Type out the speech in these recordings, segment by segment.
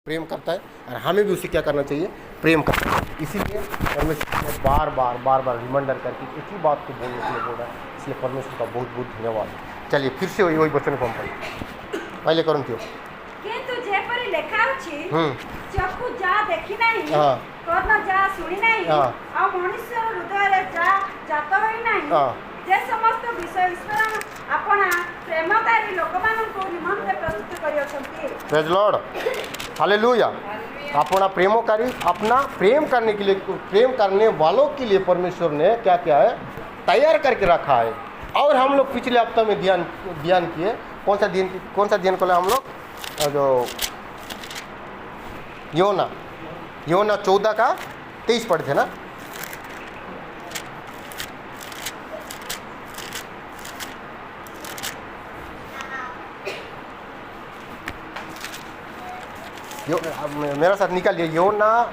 प्रेम करता है और हमें भी उसे क्या करना चाहिए, प्रेम करना चाहिए। इसीलिए परमेश्वर ने बार बार रिमाइंडर करके एक ही बात को बोलने के लिए बोल रहा है। इसलिए परमेश्वर का बहुत बहुत धन्यवाद। चलिए फिर से वही वचन को हम पहले करूँ क्यों किंतु जेपरि लेखा अछि चक्षु जा देखि नाही कर्ण जा सुनि नाही आ मनुष्य हृदय रे जा जात होई नाही जे समस्त विषय ईश्वर अपना प्रेमकारी लोकमाननको निमंते प्रस्तुत करियछंती। Praise Lord, hallelujah. अपना प्रेमकारी, अपना प्रेम करने के लिए, प्रेम करने वालों के लिए परमेश्वर ने क्या किया है, तैयार करके रखा है। और हम लोग पिछले हफ्ते में ध्यान किए, कौन सा ध्यान को हम लोग, जो योना 14:23 पढ़े थे ना। मेरा साथ निकालिए, योना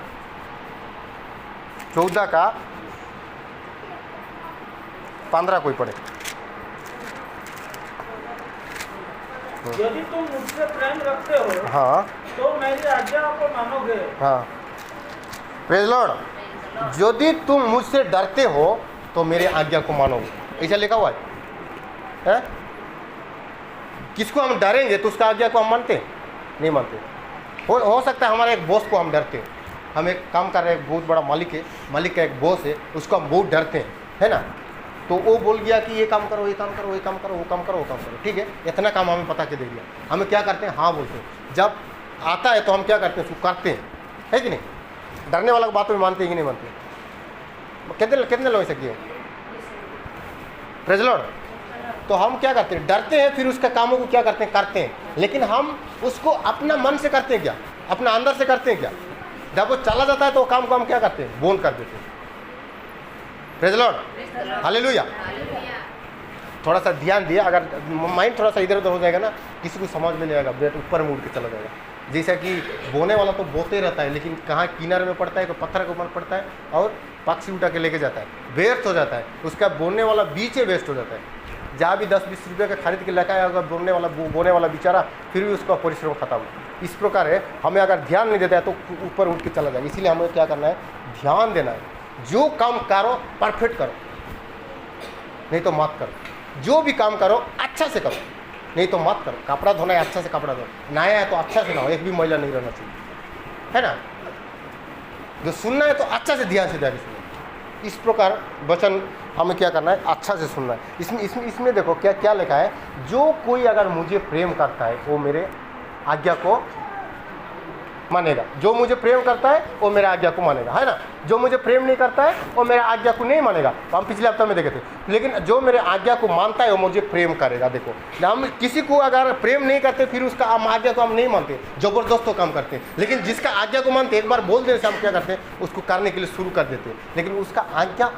14:15 कोई पढ़े। यदि तुम मुझसे प्रेम रखते हो हाँ तो मेरी आज्ञा को मानोगे। हाँ, प्रेज लॉर्ड। यदि तुम मुझसे डरते हो तो मेरे आज्ञा को मानोगे, ऐसा लिखा हुआ है। किसको हम डरेंगे तो उसका आज्ञा को हम मानते नहीं मानते। हो सकता है हमारे एक बॉस को हम डरते हैं, हम एक काम कर रहे हैं, बहुत बड़ा मालिक है, मालिक का एक बॉस है, उसको हम बहुत डरते हैं, है ना। तो वो बोल गया कि ये काम करो, ये काम करो, ये काम करो, वो काम करो, वो काम करो, ठीक है, इतना काम हमें पता के दे दिया। हमें क्या करते हैं, हाँ बोलते हैं। जब आता है तो हम क्या करते हैं, उसको करते हैं, है कि नहीं। डरने वाला बातों में मानते हैं कि नहीं मानते। कितने लोग ऐसे किए, प्रेज लॉर्ड। तो हम क्या करते हैं, डरते हैं, फिर उसका कामों को क्या करते हैं, करते हैं। लेकिन हम उसको अपना मन से करते हैं क्या, अपना अंदर से करते हैं क्या। जब वो चला जाता है तो काम को हम क्या करते हैं, बोन कर देते हैं। Praise Lord, hallelujah. थोड़ा सा ध्यान दिया, अगर माइंड थोड़ा सा इधर उधर हो जाएगा ना, किसी को समझ में नहीं आएगा, ब्रेड ऊपर में उड़ के चला जाएगा। जैसा कि बोने वाला तो बोते रहता है, लेकिन कहाँ किनारे में पड़ता है, तो पत्थर के ऊपर पड़ता है और पक्षी उठा के लेके जाता है, वेस्ट हो जाता है। उसका बोने वाला बीच ही वेस्ट हो जाता है। जहाँ भी 10-20 रुपये का खरीद के लगाया होगा बोने वाला बेचारा, फिर भी उसका परिश्रम खत्म। इस प्रकार है, हमें अगर ध्यान नहीं देता है तो ऊपर उठ के चला जाएगा। इसीलिए हमें क्या करना है, ध्यान देना है। जो काम करो परफेक्ट करो, नहीं तो मत करो। जो भी काम करो अच्छा से करो, नहीं तो मत करो। कपड़ा धोना है, अच्छा से कपड़ा धो, नहाया है तो अच्छा से नहाओ, एक भी मैला नहीं रहना चाहिए, है ना। जो सुनना है तो अच्छा से ध्यान से सुनो। इस प्रकार वचन हमें क्या करना है, अच्छा से सुनना है। इसमें देखो क्या क्या लिखा है, जो कोई अगर मुझे प्रेम करता है वो मेरे आज्ञा को मानेगा। जो मुझे प्रेम करता है वो मेरे आज्ञा को मानेगा, है ना। जो मुझे प्रेम नहीं करता है वो मेरे आज्ञा को नहीं मानेगा। तो हम पिछले हफ्ते में देखे थे। लेकिन जो मेरे आज्ञा को मानता है वो मुझे प्रेम करेगा। देखो, हम किसी को अगर प्रेम नहीं करते फिर उसका हम आज्ञा को हम नहीं मानते, जबरदस्त तो काम करते हैं। लेकिन जिसका आज्ञा को मानते, एक बार बोल देने से हम क्या करते हैं, उसको करने के लिए शुरू कर देते हैं। लेकिन उसका आज्ञा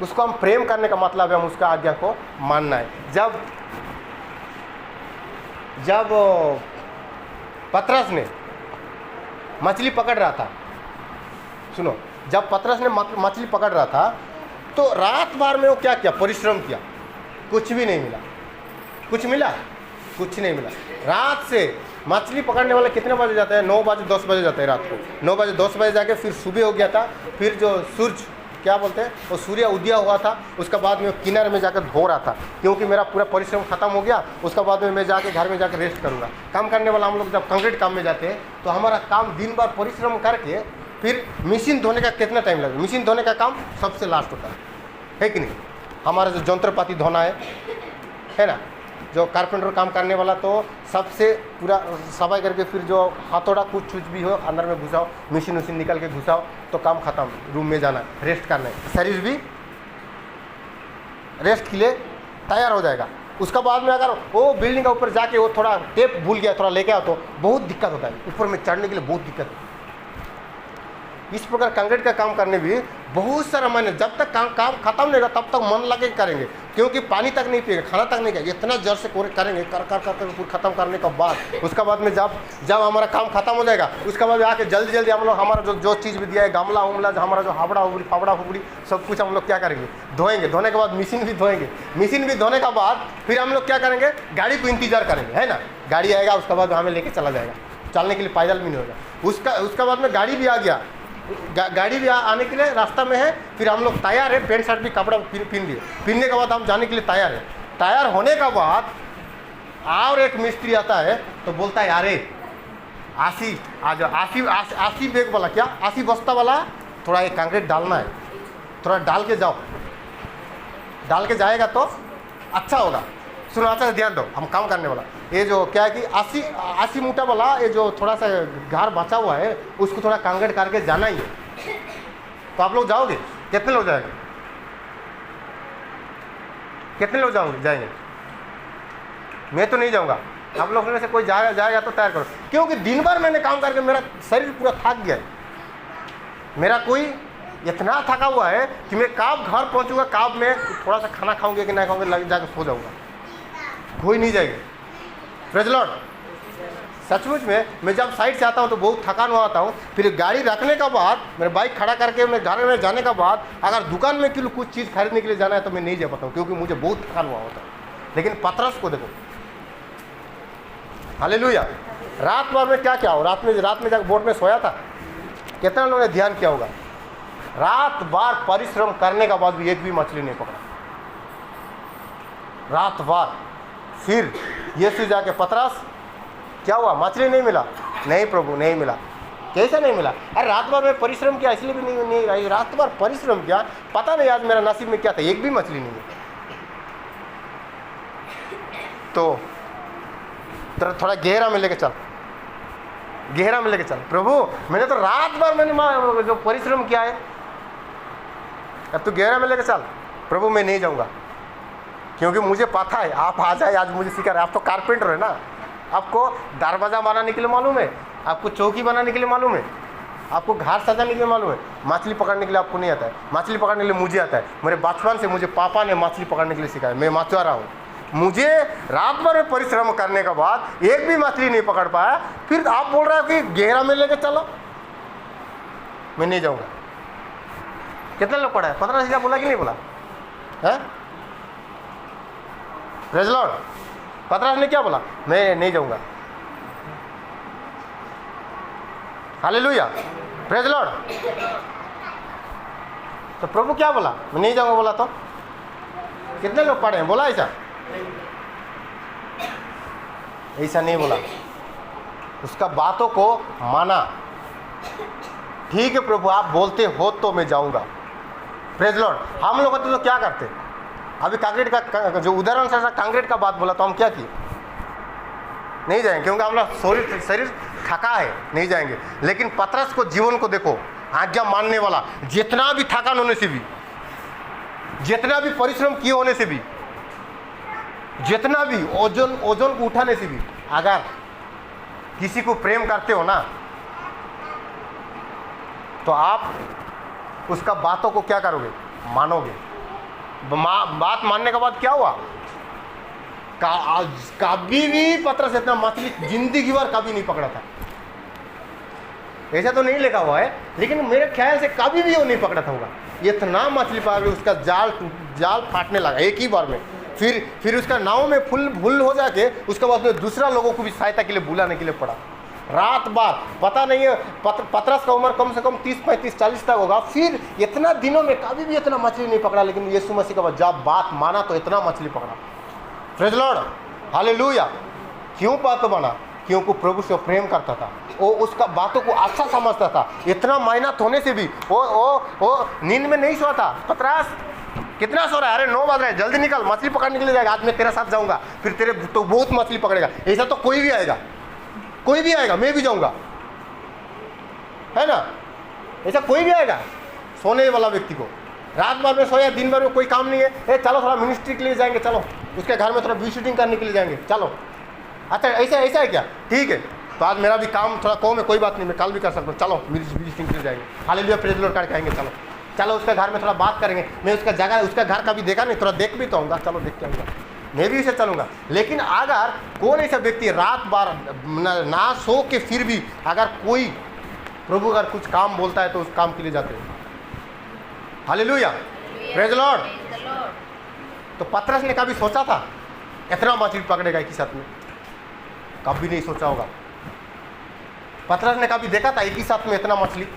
उसको हम प्रेम करने का मतलब है हम उसका आज्ञा को मानना है। जब पतरस ने मछली पकड़ रहा था, सुनो, जब पतरस ने मछली पकड़ रहा था तो रात भर में वो क्या किया, परिश्रम किया, कुछ भी नहीं मिला। कुछ मिला, कुछ नहीं मिला। रात से मछली पकड़ने वाले कितने बजे जाते हैं, 9 बजे 10 बजे जाते हैं रात को। 9 बजे 10 बजे जाके फिर सुबह हो गया था। फिर जो सूरज क्या बोलते हैं, वो सूर्य उदय हुआ था। उसके बाद में किनारे में जाकर धो रहा था, क्योंकि मेरा पूरा परिश्रम खत्म हो गया। उसके बाद में मैं जाके घर में जाकर रेस्ट करूँगा। काम करने वाला हम लोग जब कंक्रीट काम में जाते हैं तो हमारा काम दिन भर परिश्रम करके फिर मशीन धोने का कितना टाइम लगेगा। मशीन धोने का काम सबसे लास्ट होता है कि नहीं। हमारा जो यंत्रपाति धोना है ना, जो कारपेंटर काम करने वाला तो सबसे पूरा सफाई करके फिर जो हथौड़ा कुछ भी हो अंदर में घुसाओ, मशीन निकाल के घुसाओ तो काम खत्म। रूम में जाना, रेस्ट करना है, शरीर भी रेस्ट के लिए तैयार हो जाएगा। उसका बाद में अगर वो बिल्डिंग के ऊपर जाके वो थोड़ा टेप भूल गया, थोड़ा लेके आओ तो बहुत दिक्कत होता है। ऊपर में चढ़ने के लिए बहुत दिक्कत है। इस प्रकार कंक्रीट का काम करने भी बहुत सारा मन है। जब तक काम खत्म नहीं होगा तब तक मन लगे करेंगे, क्योंकि पानी तक नहीं पिएंगे, खाना तक नहीं खाएंगे, इतना जोर से करेंगे कर खत्म करने के बाद उसका बाद में जब हमारा काम खत्म हो जाएगा उसके बाद आके जल्दी हम लोग हमारा जो चीज़ भी दिया है, गमला उमला, हमारा जो फावड़ा हुबड़ी सब कुछ हम लोग क्या करेंगे, धोएंगे। धोने के बाद मशीन भी धोएंगे। मशीन भी धोने के बाद फिर हम लोग क्या करेंगे, गाड़ी को इंतजार करेंगे, है ना। गाड़ी आएगा उसके बाद हमें लेके चला जाएगा। चलने के लिए पैदल भी नहीं होगा। उसका बाद में गाड़ी भी आ गया, गाड़ी भी आने के लिए रास्ता में है। फिर हम लोग तैयार है, पैंट शर्ट भी कपड़ा पहन लिए। पहनने के बाद हम जाने के लिए तैयार है। तैयार होने के बाद और एक मिस्त्री आता है तो बोलता है, अरे आसी आ जाओ, आसी बैग वाला, क्या 80 बस्ता वाला, थोड़ा ये कंक्रीट डालना है, थोड़ा डाल के जाओ। डाल के जाएगा तो अच्छा होगा। सुनो, अच्छा से ध्यान दो, हम काम करने वाला ये जो क्या है कि 80 मूठा वाला ये जो थोड़ा सा घर बचा हुआ है उसको थोड़ा कंक्रीट करके जाना ही है। तो आप लोग जाओगे? कितने लोग जाएंगे? कितने लोग जाएंगे? मैं तो नहीं जाऊंगा। आप लोग में से कोई जाएगा तो तैयार करो, क्योंकि दिन भर मैंने काम करके मेरा शरीर पूरा थक गया है। मेरा कोई इतना थका हुआ है कि मैं कब घर पहुंचूंगा, कब मैं थोड़ा सा खाना खाऊंगे कि नहीं खाऊंगे, लग जाकर सो जाऊंगा। कोई नहीं जाएगा। Praise Lord. सचमुच में मैं जब साइड से आता हूँ तो बहुत थकान हुआ आता हूँ। फिर गाड़ी रखने के बाद, मेरे बाइक खड़ा करके मैं घर में जाने के बाद अगर दुकान में कुछ चीज़ खरीदने के लिए जाना है तो मैं नहीं जा पाता हूँ, क्योंकि मुझे बहुत थकान हुआ होता है। लेकिन पतरस को देखो, हालेलुया। रात भर में क्या हो, रात में जाकर बोट में सोया था। कितना लोगों ने ध्यान किया होगा? रात भर परिश्रम करने के बाद भी एक भी मछली नहीं पकड़ा, रात भर। फिर यीशु जाके, पतरस क्या हुआ, मछली नहीं मिला? नहीं प्रभु, नहीं मिला। कैसे नहीं मिला? अरे रात भर में परिश्रम किया, इसलिए भी नहीं आई। रात भर परिश्रम किया, पता नहीं आज मेरा नसीब में क्या था, एक भी मछली नहीं है। तो थोड़ा गहरा में लेके चल, गहरा में लेके चल। प्रभु मैंने तो रात भर मैंने जो परिश्रम किया है, अब तू गहरा में लेके चल। प्रभु मैं नहीं जाऊंगा, क्योंकि मुझे पता है आप आ जाए, आज मुझे सिखा रहे। आप तो कारपेंटर है ना, आपको दरवाज़ा बनाने के लिए मालूम है, आपको चौकी बनाने के लिए मालूम है, आपको घर सजाने के लिए मालूम है। मछली पकड़ने के लिए आपको नहीं आता है। मछली पकड़ने के लिए मुझे आता है। मेरे बचपन से मुझे पापा ने मछली पकड़ने के लिए सिखाया, मैं मछुआरा हूँ। मुझे रात भर में परिश्रम करने के बाद एक भी मछली नहीं पकड़ पाया, फिर आप बोल रहे हो कि गहरा में लेके चलो। मैं नहीं जाऊँगा। कितने लोग पढ़ा है? 15 बोला कि नहीं बोला है? Praise Lord. पतरस ने क्या बोला? मैं नहीं जाऊंगा। Hallelujah, praise Lord. तो प्रभु क्या बोला? मैं नहीं जाऊंगा बोला। तो कितने लोग पढ़े हैं? बोला ऐसा? ऐसा नहीं बोला। उसका बातों को माना। ठीक है प्रभु, आप बोलते हो तो मैं जाऊंगा। Praise Lord. हम लोग तो क्या करते? अभी कंक्रीट का जो उदाहरण से कंक्रीट का बात बोला तो हम क्या किए? नहीं जाएंगे, क्योंकि हमारा शरीर थका है, नहीं जाएंगे। लेकिन पतरस को, जीवन को देखो, आज्ञा मानने वाला, जितना भी थकान होने से भी, जितना भी परिश्रम किए होने से भी, जितना भी ओजन को उठाने से भी, अगर किसी को प्रेम करते हो ना, तो आप उसका बातों को क्या करोगे? मानोगे। बात मानने के बाद क्या हुआ? कभी भी पतरस इतना मछली जिंदगी भर कभी नहीं पकड़ा था। ऐसा तो नहीं लिखा हुआ है, लेकिन मेरे ख्याल से कभी भी वो नहीं पकड़ा था होगा। इतना मछली पकड़ के उसका जाल फाटने लगा एक ही बार में। फिर उसका नाव में भूल हो जाके उसके बाद में दूसरा लोगों को भी सहायता के लिए बुलाने के लिए पड़ा। रात बार पता नहीं है, पतरस का उम्र कम से कम 30, 35, 40 तक होगा। फिर इतना दिनों में कभी भी इतना मछली नहीं पकड़ा, लेकिन यीशु मसीह का जब बात माना तो इतना मछली पकड़ा। Praise Lord, hallelujah. क्यों बात माना? क्योंकि प्रभु से प्रेम करता था, वो उसका बातों को अच्छा समझता था। इतना मेहनत होने से भी वो नींद में नहीं सोता। पतरस कितना सो रहा है? अरे 9 बज रहे हैं, जल्दी निकल, मछली पकड़ने के लिए जाएगा। आज मैं तेरे साथ जाऊंगा, फिर तेरे तो बहुत मछली पकड़ेगा। ऐसा तो कोई भी आएगा, कोई भी आएगा, मैं भी जाऊंगा, है ना? ऐसा कोई भी आएगा सोने वाला व्यक्ति को। रात भर में सोया, दिन भर में कोई काम नहीं है, चलो थोड़ा मिनिस्ट्री के लिए जाएंगे, चलो उसके घर में थोड़ा विजिटिंग करने के लिए जाएंगे, चलो। अच्छा ऐसा है क्या? ठीक है, तो आज मेरा भी काम थोड़ा कम है, कोई बात नहीं, मैं कल भी कर सकता हूँ, चलो विजिटिंग के लिए जाएंगे। हालेलुया, प्रेज़ लॉर्ड करके आएंगे, चलो उसके घर में थोड़ा बात करेंगे। मैं उसका घर कभी देखा नहीं, थोड़ा देख भी तो आऊँगा, चलो देख के आऊँगा, मैं भी इसे चलूँगा। लेकिन अगर कौन ऐसा व्यक्ति रात भर ना सो के फिर भी अगर कोई प्रभु अगर कुछ काम बोलता है तो उस काम के लिए जाते हैं। Hallelujah, praise Lord. तो पतरस ने कभी सोचा था इतना मछली पकड़ेगा एक ही साथ में? कभी नहीं सोचा होगा। पतरस ने कभी देखा था एक ही साथ में इतना मछली,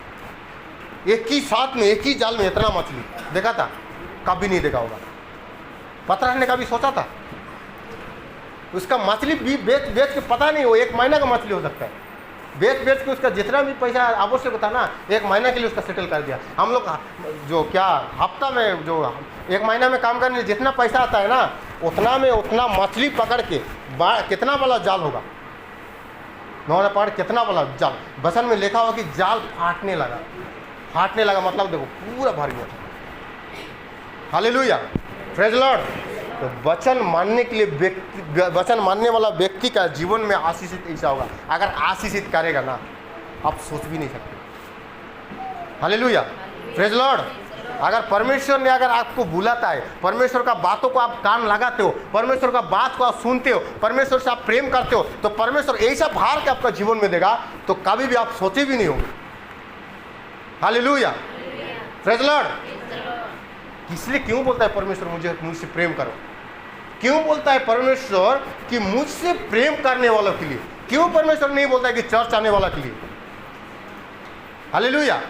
एक ही साथ में एक ही जाल में इतना मछली देखा था? कभी नहीं देखा होगा। पतरस ने कभी सोचा था? उसका मछली भी बेच बेच के पता नहीं, वो 1 महीना का मछली हो सकता है, बेच बेच के उसका जितना भी पैसा आवश्यक होता ना 1 महीना के लिए उसका सेटल कर दिया। हम लोग जो क्या हफ्ता में जो 1 महीना में काम करने जितना पैसा आता है ना, उतना में उतना मछली पकड़ के कितना बड़ा जाल होगा, उन्होंने पकड़ कितना बड़ा जाल। वचन में लिखा हुआ कि जाल फाटने लगा, मतलब देखो पूरा भर गया। Hallelujah, praise Lord. तो वचन मानने के लिए वचन मानने वाला व्यक्ति का जीवन में आशीषित ऐसा होगा। अगर आशीषित करेगा ना, आप सोच भी नहीं सकते। Hallelujah, praise Lord. अगर परमेश्वर ने अगर आपको बुलाता है, परमेश्वर का बातों को आप कान लगाते हो, परमेश्वर का बात को आप सुनते हो, परमेश्वर से आप प्रेम करते हो, तो परमेश्वर ऐसा भार के आपका जीवन में देगा तो कभी भी आप सोचे भी नहीं होंगे। Hallelujah, praise Lord. इसलिए क्यों बोलता है परमेश्वर मुझसे प्रेम करो? क्यों बोलता है परमेश्वर कि मुझसे प्रेम करने वालों के लिए? क्यों परमेश्वर नहीं बोलता है कि चर्च आने वाला के लिए? हालेलुया।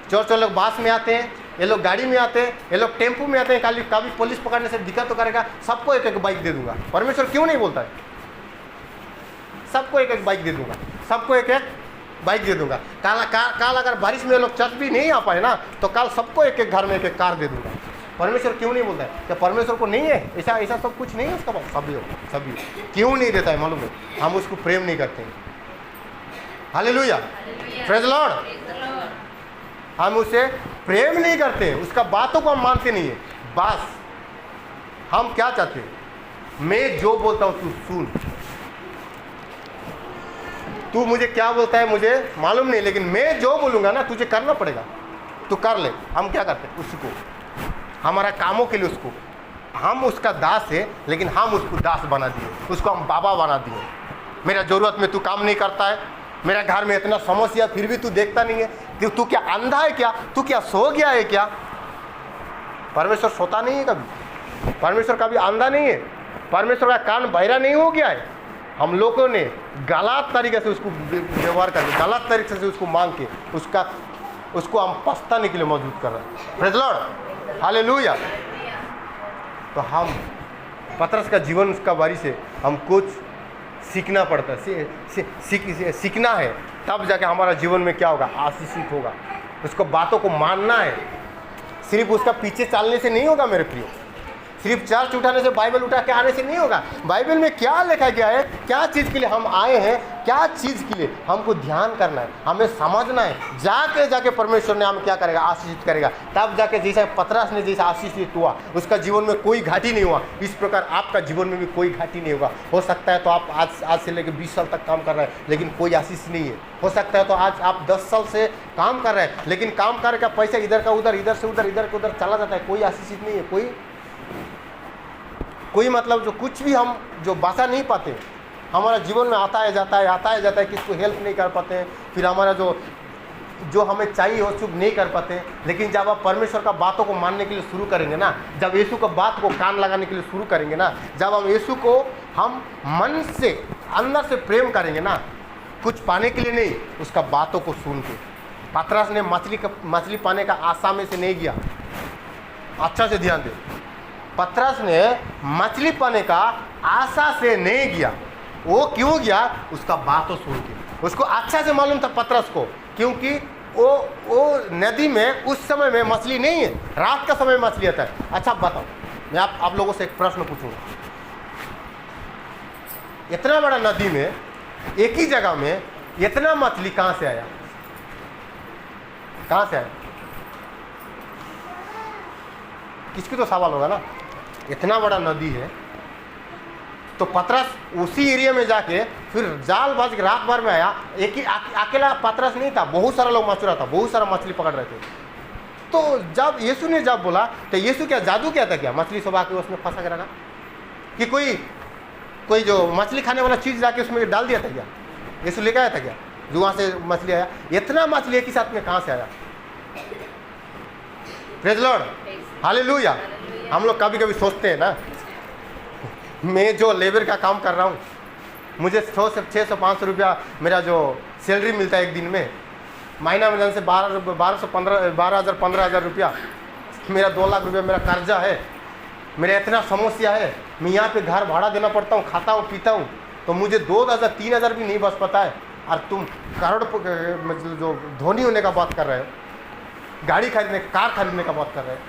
चर्च वाले लोग बास में आते हैं, ये लोग गाड़ी में आते हैं, ये लोग टेम्पू में आते हैं, कभी पुलिस पकड़ने से दिक्कत तो करेगा, सबको एक एक बाइक दे दूंगा। परमेश्वर क्यों नहीं बोलता है सबको एक एक बाइक दे दूंगा, सबको एक एक बाइक दे दूंगा? कल अगर बारिश में लोग चर्च भी नहीं आ पाए ना, तो कल सबको एक एक घर में एक एक कार दे दूंगा। परमेश्वर क्यों नहीं बोलता है? क्या परमेश्वर को नहीं है ऐसा सब कुछ नहीं है उसका पास? सभी क्यों नहीं देता है मालूम है? हम उसको प्रेम नहीं करते हैं। Hallelujah, praise Lord. हम उसे प्रेम नहीं करते हैं, उसका बातों को हम मानते नहीं है। बस हम क्या चाहते हैं? मैं जो बोलता हूँ तू सुन, तू मुझे क्या बोलता है मुझे मालूम नहीं, लेकिन मैं जो बोलूँगा ना तुझे करना पड़ेगा, तू कर ले। हम क्या करते हैं? उसको हमारा कामों के लिए उसको, हम उसका दास है, लेकिन हम उसको दास बना दिए, उसको हम बाबा बना दिए। मेरा ज़रूरत में तू काम नहीं करता है, मेरा घर में इतना समस्या फिर भी तू देखता नहीं है, तू क्या अंधा है क्या? तू क्या सो गया है क्या? परमेश्वर सोता नहीं है कभी, परमेश्वर कभी अंधा नहीं है, परमेश्वर का कान बहरा नहीं हो गया है। हम लोगों ने गलत तरीके से उसको व्यवहार करके, गलत तरीके से उसको मांग के उसको हम पछताने के लिए मौजूद कर रहे हैं। Praise Lord, hallelujah. तो हम पतरस का जीवन उसका बारी से हम कुछ सीखना पड़ता है, सीखना है, तब जाके हमारा जीवन में क्या होगा? आशीषित होगा। उसको बातों को मानना है, सिर्फ उसका पीछे चलने से नहीं होगा मेरे प्रियो, सिर्फ चर्च उठाने से, बाइबल उठा के आने से नहीं होगा। बाइबल में क्या लिखा गया है, क्या चीज़ के लिए हम आए हैं, क्या चीज़ के लिए हमको ध्यान करना है, हमें समझना है। जाके परमेश्वर ने हम क्या करेगा? आशीषित करेगा। तब जाके जैसा पतरस ने जैसा आशीषित हुआ, उसका जीवन में कोई घाटी नहीं हुआ, इस प्रकार आपका जीवन में भी कोई घाटी नहीं होगा। हो सकता है तो आप आज से लेकर 20 साल तक काम कर रहे हैं, लेकिन कोई आशीष नहीं है। हो सकता है तो आज आप 10 साल से काम कर रहे हैं, लेकिन काम करने का पैसा इधर का उधर, इधर से उधर, इधर का उधर चला जाता है, कोई आशीषित नहीं है। कोई मतलब जो कुछ भी हम जो बचा नहीं पाते, हमारा जीवन में आता है जाता है, किसको हेल्प नहीं कर पाते हैं, फिर हमारा जो हमें चाहिए वो चुप नहीं कर पाते। लेकिन जब आप परमेश्वर का बातों को मानने के लिए शुरू करेंगे ना, जब यीशु का बात को कान लगाने के लिए शुरू करेंगे ना, जब हम यीशु को हम मन से अंदर से प्रेम करेंगे ना, कुछ पाने के लिए नहीं, उसका बातों को सुन के। पतरस ने मछली पाने का आशा में से नहीं गया, अच्छा से ध्यान दे, पतरस ने मछली पाने का आशा से नहीं गया। वो क्यों गया? उसका बातों सुन के। उसको अच्छा से मालूम था पतरस को, क्योंकि वो नदी में उस समय में मछली नहीं है, रात का समय मछली आता है। अच्छा बताओ, मैं आप लोगों से एक प्रश्न पूछूंगा, इतना बड़ा नदी में, एक ही जगह में इतना मछली कहां से आया? कहां से आया? किसकी तो सवाल होगा ना। इतना बड़ा नदी है, तो पतरस उसी एरिया में जाके फिर जाल बाज के रात भर में आया। एक ही अकेला पतरस नहीं था, बहुत सारा लोग मछुआरा था, बहुत सारा मछली पकड़ रहे थे। तो जब यीशु ने जब बोला, तो यीशु क्या जादू क्या था? क्या मछली सब आके उसमें फंसा के रखा? कि कोई जो मछली खाने वाला चीज़ जाके उसमें डाल दिया था क्या? यीशु लेकर आया था क्या जो वहाँ से मछली आया? इतना मछली एक ही साथ में कहाँ से आया? Praise Lord, hallelujah. हम लोग कभी कभी सोचते हैं ना, मैं जो लेबर का काम कर रहा हूँ, मुझे 600-500 रुपया मेरा जो सैलरी मिलता है एक दिन में, महीना में से 12,000 रुपया, मेरा 2 लाख रुपया मेरा कर्जा है, मेरा इतना समस्या है, मैं यहाँ पे घर भाड़ा देना पड़ता हूँ, खाता हूँ पीता हूँ, तो मुझे 2,000 3,000 भी नहीं बच पाता है, और तुम करोड़ मतलब जो धोनी होने का बात कर रहे हो, गाड़ी खरीदने, कार खरीदने का बात कर रहे हो।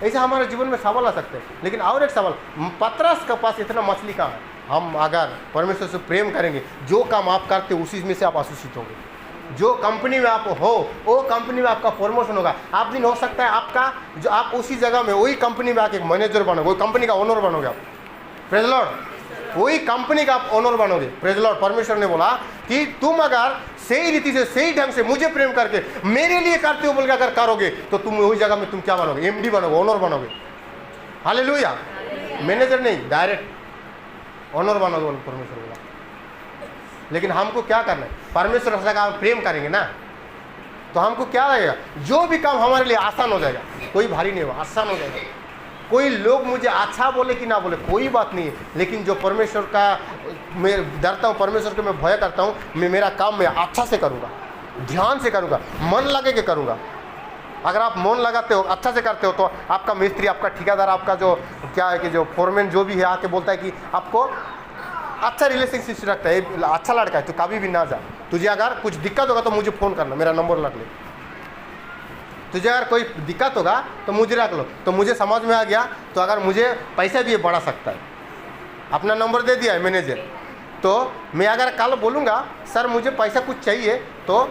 ऐसा हमारे जीवन में सवाल आ सकते हैं। लेकिन और एक सवाल, पतरस के पास इतना मछली का है, हम अगर परमेश्वर से प्रेम करेंगे, जो काम आप करते हो उसी में से आप आशीषित होंगे। जो कंपनी में आप हो वो कंपनी में आपका प्रमोशन होगा। आप दिन हो सकता है आपका जो आप उसी जगह में वही कंपनी में आके मैनेजर बनोगे, वही कंपनी का ओनर बनोगे आप। प्रेज लॉर्ड, वही कंपनी का आप ओनर बनोगे। Praise Lord. परमेश्वर ने बोला कि तुम अगर सही रीति से सही ढंग से मुझे प्रेम करके मेरे लिए करते हो बोल के अगर करोगे तो तुम वही जगह में तुम क्या बनोगे? एमडी बनोगे, ओनर बनोगे। हालेलुया। मैनेजर नहीं, डायरेक्ट ओनर बनोगे, परमेश्वर बोला। लेकिन हमको क्या करना है? परमेश्वर से अगर प्रेम करेंगे ना तो हमको क्या लगेगा? जो भी काम हमारे लिए आसान हो जाएगा, कोई भारी नहीं होगा, आसान हो जाएगा। कोई लोग मुझे अच्छा बोले कि ना बोले कोई बात नहीं है, लेकिन जो परमेश्वर का मैं डरता हूँ, परमेश्वर को मैं भय करता हूँ, मैं मेरा काम मैं अच्छा से करूँगा, ध्यान से करूँगा, मन लगे के करूँगा। अगर आप मन लगाते हो, अच्छा से करते हो, तो आपका मिस्त्री, आपका ठेकेदार, आपका जो क्या है कि जो फोरमैन जो भी है आके बोलता है कि आपको अच्छा रिलेशनशिप रखता है, अच्छा लड़का है, तो कभी भी ना जा। तुझे अगर कुछ दिक्कत होगा तो मुझे फ़ोन करना, मेरा नंबर रख ले। तुझे अगर कोई दिक्कत होगा तो मुझे रख लो, तो मुझे समझ में आ गया तो अगर मुझे पैसा भी बढ़ा सकता है। अपना नंबर दे दिया है मैनेजर, तो मैं अगर कल बोलूँगा सर मुझे पैसा कुछ चाहिए, तो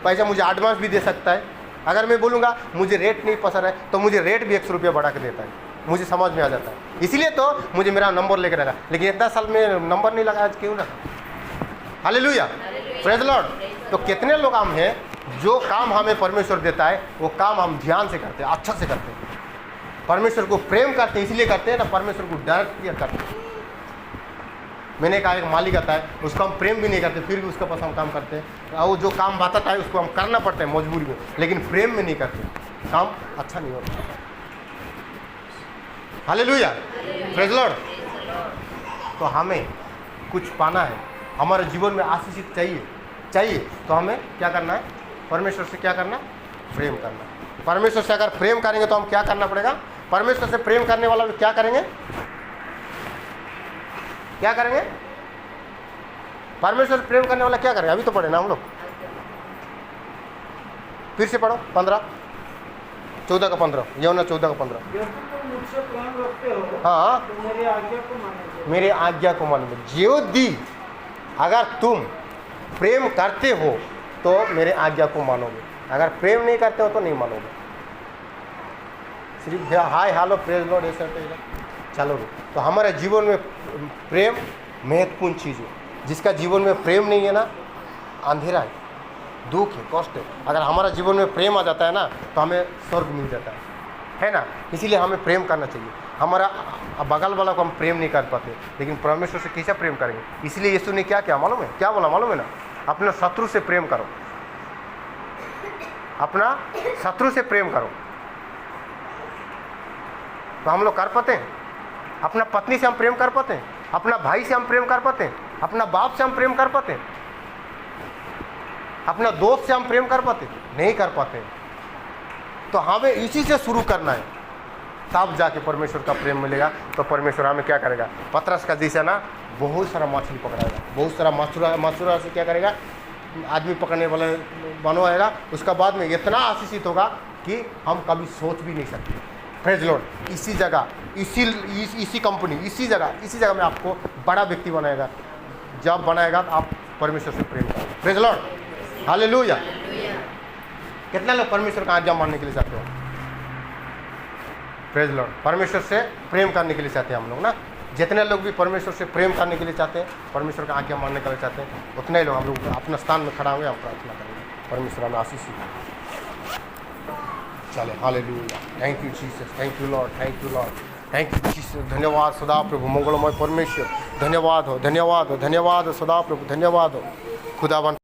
पैसा मुझे एडवांस भी दे सकता है। अगर मैं बोलूँगा मुझे रेट नहीं पसंद है, तो मुझे रेट भी 100 रुपया बढ़ा के देता है। मुझे समझ में आ जाता है, इसलिए तो मुझे मेरा नंबर लेकर रखा। लेकिन इतना साल में नंबर नहीं लगा, आज क्यों रखा? Hallelujah, praise Lord. तो कितने लोग हम हैं जो काम हमें परमेश्वर देता है वो काम हम ध्यान से करते हैं, अच्छा से करते हैं, परमेश्वर को प्रेम करते हैं, इसलिए करते हैं ना, परमेश्वर को डर के करते हैं। मैंने कहा एक मालिक आता है, उसको हम प्रेम भी नहीं करते, फिर भी उसके पास हम काम करते हैं, और वो जो काम बताता है उसको हम करना पड़ता है मजबूरी में, लेकिन प्रेम में नहीं करते, काम अच्छा नहीं होता। Hallelujah, praise Lord. तो हमें कुछ पाना है, हमारे जीवन में आशीषित चाहिए, तो हमें क्या करना है? परमेश्वर से क्या करना? प्रेम करना। परमेश्वर से अगर प्रेम करेंगे तो हम क्या करना पड़ेगा? परमेश्वर से प्रेम करने वाला लोग क्या करेंगे? क्या करेंगे? परमेश्वर से प्रेम करने वाला क्या करेंगे? अभी तो पढ़े ना हम लोग, फिर से पढ़ो 14 का 15, यूहन्ना 14 का 15। मुझसे प्रेम रखते हो, हाँ, तो मेरी आज्ञा को मानोगे। मेरे आज्ञा को मानोगे। ज्योति, अगर तुम प्रेम करते हो तो मेरे आज्ञा को मानोगे, अगर प्रेम नहीं करते हो तो नहीं मानोगे। सिर्फ हाय हेलो प्रेज लॉर्ड ऐसा चलो। तो हमारे जीवन में प्रेम महत्वपूर्ण चीज़ है। जिसका जीवन में प्रेम नहीं है ना, अंधेरा है, दुख है, कष्ट है। अगर हमारा जीवन में प्रेम आ जाता है ना तो हमें स्वर्ग मिल जाता है ना। इसीलिए हमें प्रेम करना चाहिए। हमारा बगल वाला को हम प्रेम नहीं कर पाते, लेकिन परमेश्वर से कैसे प्रेम करेंगे? इसलिए यीशु ने क्या मालूम है? क्या बोला मालूम है ना? अपने शत्रु से प्रेम करो, अपना शत्रु से प्रेम करो। तो हम लोग कर पाते हैं? अपना पत्नी से हम प्रेम कर पाते हैं? अपना भाई से हम प्रेम कर पाते हैं? अपना बाप से हम प्रेम कर पाते हैं? अपना दोस्त से हम प्रेम कर पाते? नहीं कर पाते। तो हमें इसी से शुरू करना है, तब जाके परमेश्वर का प्रेम मिलेगा। तो परमेश्वर हमें क्या करेगा? पतरस का जैसा ना बहुत सारा मछली पकड़ाएगा, बहुत सारा मछुआरा से क्या करेगा? आदमी पकड़ने वाले बनवाएगा। उसका बाद में इतना आशीषित होगा कि हम कभी सोच भी नहीं सकते। Praise Lord. इसी जगह, इसी कंपनी, इसी जगह में आपको बड़ा व्यक्ति बनाएगा। जब बनाएगा तो आप परमेश्वर से प्रेम करेंगे। Praise Lord, hallelujah. कितना लोग परमेश्वर का आज्ञा मानने के लिए चाहते हो? Praise Lord. परमेश्वर से प्रेम करने के लिए चाहते हैं हम लोग ना। जितने लोग भी परमेश्वर से प्रेम करने के लिए चाहते हैं, परमेश्वर का आज्ञा मानने के लिए चाहते हैं, उतने ही लोग हम लोग अपने स्थान में खड़ा होंगे, हम प्रार्थना करेंगे परमेश्वर हमें आशीष दे। चले, hallelujah. Thank you Jesus, thank you Lord, thank you Lord, thank you Jesus. धन्यवाद सदा प्रभु, मंगलमय परमेश्वर, धन्यवाद हो, धन्यवाद हो, धन्यवाद हो सदा प्रभु, धन्यवाद हो खुदावन।